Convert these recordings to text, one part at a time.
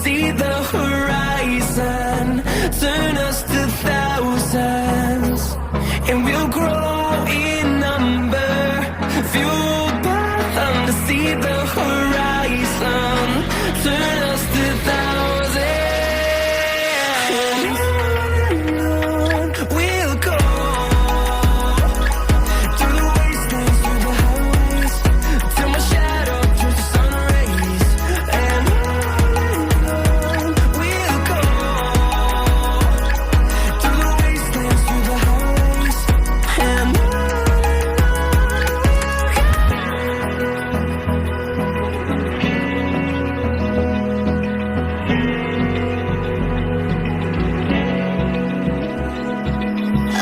see the horizon, turn us to thousands, and we'll grow in number, fueled by thunder. See the horizon, turn us to thousands, and on we'll go, through the wastelands, through the highways, till my shadow turns to sun rays. And on we'll go, through the wastelands, through the highways, and on.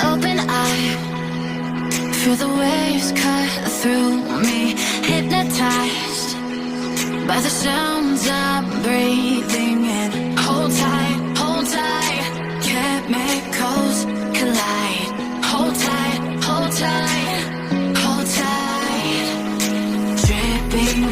Open eye, feel the waves cut through me, hypnotized by the sounds I'm breathing in. Hold tight, chemicals collide. Hold tight, hold tight, hold tight, dripping